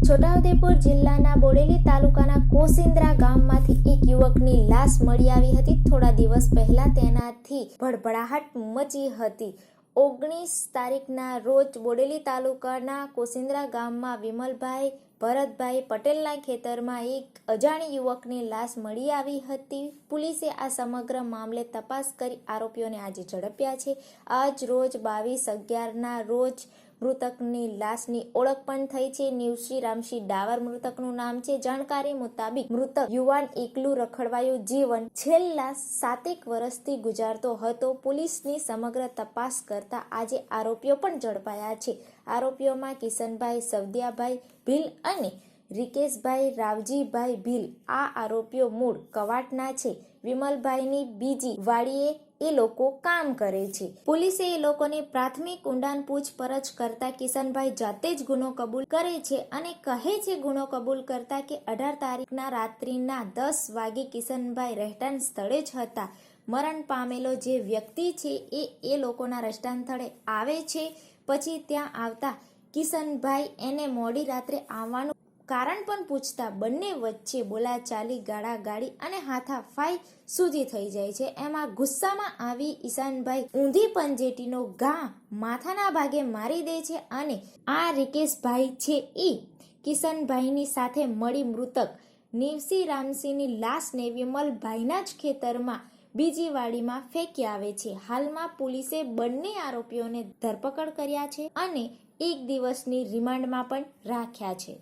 છોટાઉદેપુર જિલ્લાના બોડેલી તાલુકાના કોસિન્દ્રા ગામમાંથી એક યુવકની લાશ મળી આવી હતી. થોડા દિવસ પહેલા તેનાથી ભડભડાહટ મચી હતી. 19 તારીખના રોજ બોડેલી તાલુકાના કોસિન્દ્રા ગામમાં વિમલભાઈ ભરતભાઈ પટેલના ખેતરમાં એક અજાણી યુવકની લાશ મળી આવી હતી. પોલીસે આ સમગ્ર મામલે તપાસ કરી આરોપીઓને આજે ઝડપ્યા છે. આજ રોજ 22/11ના રોજ મૃતકની લાશની ઓળખ પણ થઈ છે. નિવશ્રી રામસિંહ ડાવર મૃતકનું નામ છે. જાણકારી મુતાબિક મૃતક યુવાન એકલું રખડવાયું જીવન છેલ્લા 7 વર્ષથી ગુજારતો હતો. પોલીસની સમગ્ર તપાસ કરતા આજે આરોપીઓ પણ ઝડપાયા છે. આરોપીઓમાં કિશનભાઈ સવદિયાભાઈ ભીલ અને રિકેશભાઈ રાવજીભાઈ ભીલ. આ આરોપીઓ મૂળ કવાંટના છે. વિમલભાઈની બીજી વાડીએ એ લોકો કામ કરે છે. પોલીસે એ લોકોની પ્રાથમિક ઊંડાણ પૂછપરછ કરતા કિશનભાઈ જાતે જ ગુનો કબૂલ કરે છે અને કહે છે ગુનો કબૂલ કરતા કે 18 તારીખના રાત્રિના 10 વાગે કિશનભાઈ રહેઠાણ સ્થળે જ હતા. મરણ પામેલો જે વ્યક્તિ છે એ લોકોના રહેઠાણ સ્થળે આવે છે. પછી ત્યાં આવતા કિશનભાઈ એને મોડી રાત્રે આવવાનું કારણ પણ પૂછતા બંને વચ્ચે બોલાચાલી, ગાળાગાળી અને હાથાપાઈ સુધી થઈ જાય છે. એમાં ગુસ્સામાં આવી ઈશાનભાઈ ઊંધી પંજેટીનો ઘા માથાના ભાગે મારી દે છે અને આ રિકેશભાઈ છે એ કિશનભાઈની સાથે મળી મૃતક નિવસી રામસિંહની લાશને વિમલભાઈના જ ખેતરમાં બીજી વાડીમાં ફેંકી આવે છે. હાલમાં પોલીસે બંને આરોપીઓને ધરપકડ કર્યા છે અને 1 દિવસની રિમાન્ડમાં પણ રાખ્યા છે.